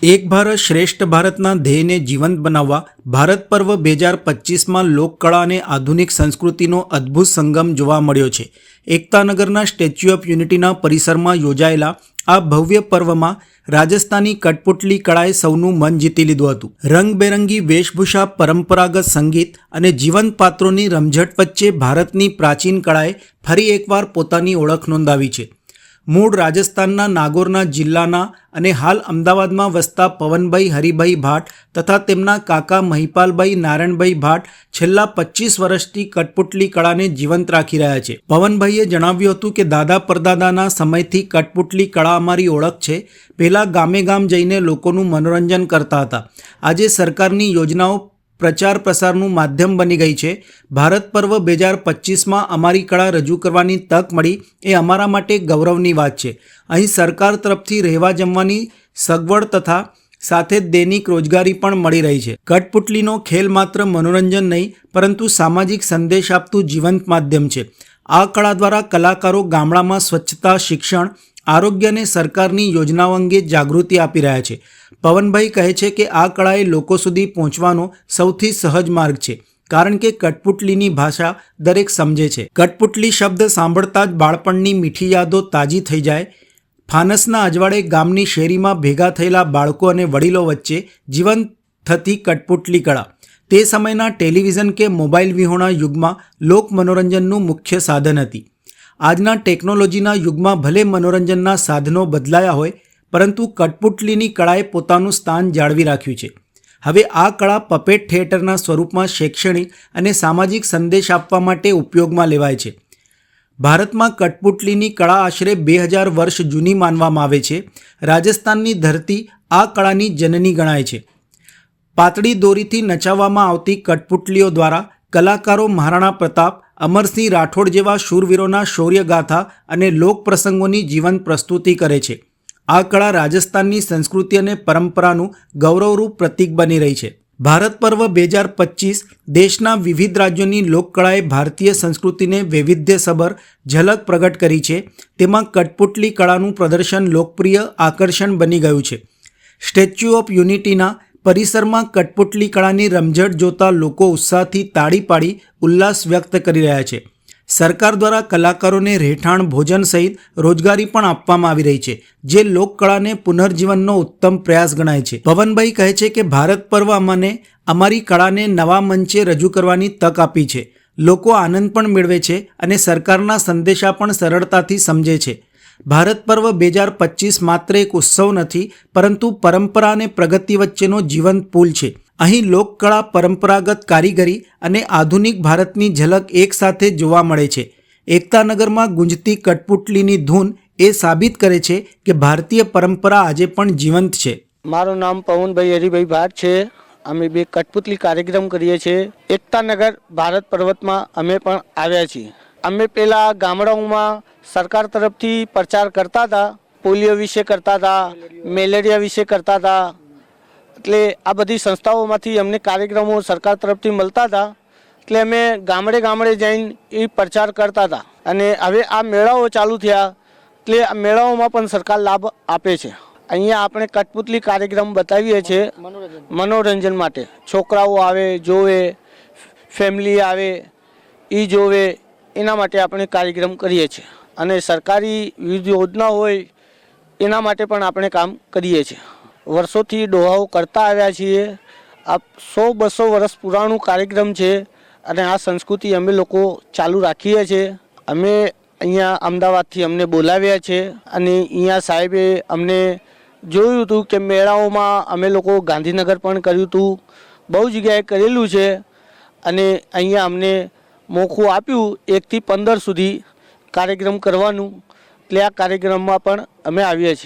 એક ભારત શ્રેષ્ઠ ભારતના ધ્યેયને જીવંત બનાવવા ભારત પર્વ 2025માં લોકકળા અને આધુનિક સંસ્કૃતિનો અદ્ભુત સંગમ જોવા મળ્યો છે। એકતાનગરના સ્ટેચ્યુ ઓફ યુનિટીના પરિસરમાં યોજાયેલા આ ભવ્ય પર્વમાં રાજસ્થાની કઠપુતળી કળાએ સૌનું મન જીતી લીધું હતું। રંગબેરંગી વેશભૂષા, પરંપરાગત સંગીત અને જીવંત પાત્રોની રમઝટ વચ્ચે ભારતની પ્રાચીન કળાએ ફરી એકવાર પોતાની ઓળખ નોંધાવી છે। મૂળ રાજસ્થાનના નાગોરના જિલ્લાના અને હાલ અમદાવાદમાં વસતા પવનભાઈ હરિભાઈ ભાટ તથા તેમના કાકા મહિપાલભાઈ નારાયણભાઈ ભાટ છેલ્લા 25 વર્ષથી કઠપુતળી કળાને જીવંત રાખી રહ્યા છે। પવનભાઈએ જણાવ્યું હતું કે દાદા પરદાદાના સમયથી કઠપુતળી કળા અમારી ઓળખ છે। પહેલાં ગામે ગામ જઈને લોકોનું મનોરંજન કરતા હતા। આજે સરકારની યોજનાઓ પ્રચાર પ્રસારનું માધ્યમ બની ગઈ છે। ભારત પર્વ 2025માં અમારી કળા રજૂ કરવાની તક મળી એ અમારા માટે ગૌરવની વાત છે। અહીં સરકાર તરફથી રહેવા જમવાની સગવડ તથા સાથે જ દૈનિક રોજગારી પણ મળી રહી છે। કઠપુતળીનો ખેલ માત્ર મનોરંજન નહીં પરંતુ સામાજિક સંદેશ આપતું જીવંત માધ્યમ છે। આ કળા દ્વારા કલાકારો ગામડામાં સ્વચ્છતા, શિક્ષણ, આરોગ્ય અને સરકારની યોજનાઓ અંગે જાગૃતિ આપી રહ્યા છે। પવનભાઈ કહે છે કે આ કળાએ લોકો સુધી પહોંચવાનો સૌથી સહજ માર્ગ છે કારણ કે કઠપુતળીની ભાષા દરેક સમજે છે। કઠપુતળી શબ્દ સાંભળતા જ બાળપણની મીઠી યાદો તાજી થઈ જાય। ફાનસના અજવાળે ગામની શેરીમાં ભેગા થયેલા બાળકો અને વડીલો વચ્ચે જીવંત થતી કઠપુતળી કળા તે સમયના ટેલિવિઝન કે મોબાઈલ વિહોણા યુગમાં લોક મનોરંજનનું મુખ્ય સાધન હતી। આજના ટેકનોલોજીના યુગમાં ભલે મનોરંજનના સાધનો બદલાયા હોય પરંતુ કઠપુતળીની કળાએ પોતાનું સ્થાન જાળવી રાખ્યું છે। હવે આ કળા પપેટ થિયેટરના સ્વરૂપમાં શૈક્ષણિક અને સામાજિક સંદેશ આપવા માટે ઉપયોગમાં લેવાય છે। ભારતમાં કઠપુતળીની કળા આશરે 2000 વર્ષ જૂની માનવામાં આવે છે। રાજસ્થાનની ધરતી આ કળાની જનની ગણાય છે। પાતળી દોરીથી નચાવવામાં આવતી કઠપુતળીઓ દ્વારા કલાકારો મહારાણા પ્રતાપ, અમરસિંહ રાઠોડ જેવા શૂરવીરોના શૌર્યગાથા અને લોક પ્રસંગોની જીવંત પ્રસ્તુતિ કરે છે। આ કળા રાજસ્થાનની સંસ્કૃતિ અને પરંપરાનું ગૌરવરૂપ પ્રતીક બની રહી છે। ભારત પર્વ 2025 દેશના વિવિધ રાજ્યોની લોકકળાએ ભારતીય સંસ્કૃતિને વૈવિધ્યસભર ઝલક પ્રગટ કરી છે। તેમાં કઠપુતળી કળાનું પ્રદર્શન લોકપ્રિય આકર્ષણ બની ગયું છે। સ્ટેચ્યુ ઓફ યુનિટીના પરિસરમાં કઠપુતળી કળાની રમઝટ જોતા લોકો ઉત્સાહથી તાળી પાડી ઉલ્લાસ વ્યક્ત કરી રહ્યા છે। સરકાર દ્વારા કલાકારોને રહેઠાણ, ભોજન સહિત રોજગારી પણ આપવામાં આવી રહી છે જે લોકકળાને પુનર્જીવનનો ઉત્તમ પ્રયાસ ગણાય છે। પવનભાઈ કહે છે કે ભારત પર્વ અમને અમારી કળાને નવા મંચે રજૂ કરવાની તક આપી છે। લોકો આનંદ પણ મેળવે છે અને સરકારના સંદેશા પણ સરળતાથી સમજે છે। ભારત પર્વ 2025 માત્ર એક ઉત્સવ નથી પરંતુ પરંપરા અને પ્રગતિ વચ્ચેનો જીવંત પુલ છે। અહીં લોકકળા, પરંપરાગત કારીગરી અને આધુનિક ભારતની ઝલક એકસાથે જોવા મળે છે। એકતાનગરમાં ગુંજતી કઠપુતળીની ધૂન એ સાબિત કરે છે કે ભારતીય પરંપરા આજે પણ જીવંત છે। મારું નામ પવનભાઈ હરિભાઈ ભાટ છે। અમે બે કઠપુતળી કાર્યક્રમ કરીએ છીએ। એકતાનગર ભારત પર્વતમાં અમે પણ આવ્યા છીએ। અમે પહેલા ગામડાઓમાં સરકાર તરફથી પ્રચાર કરતા હતા, પોલિયો વિશે કરતા હતા, મેલેરિયા વિશે કરતા હતા। એટલે આ બધી સંસ્થાઓમાંથી અમને કાર્યક્રમો સરકાર તરફથી મળતા હતા એટલે અમે ગામડે ગામડે જઈને એ પ્રચાર કરતા હતા। અને હવે આ મેળાઓ ચાલુ થયા એટલે આ મેળાઓમાં પણ સરકાર લાભ આપે છે। અહીંયા આપણે કઠપુતળી કાર્યક્રમ બતાવીએ છીએ મનોરંજન માટે। છોકરાઓ આવે, જોવે, ફેમિલી આવે, એ જોવે, એના માટે આપણે કાર્યક્રમ કરીએ છીએ। અને સરકારી વિવિધ યોજના હોય એના માટે પણ આપણે કામ કરીએ છીએ। વર્ષોથી ડોહાઓ કરતા આવ્યા છીએ। આ 100-200 વર્ષ પુરાણું કાર્યક્રમ છે અને આ સંસ્કૃતિ અમે લોકો ચાલુ રાખીએ છીએ। અમે અહીંયા અમદાવાદથી અમને બોલાવ્યા છે અને અહીંયા સાહેબે અમને જોયું હતું કે મેળાઓમાં અમે લોકો ગાંધીનગર પણ કર્યું હતું, બહુ જગ્યાએ કરેલું છે અને અહીંયા અમને મોકું આપ્યું 1 થી 15 સુધી કાર્યક્રમ કરવાનું। એટલે આ કાર્યક્રમમાં પણ અમે આવીએ છીએ।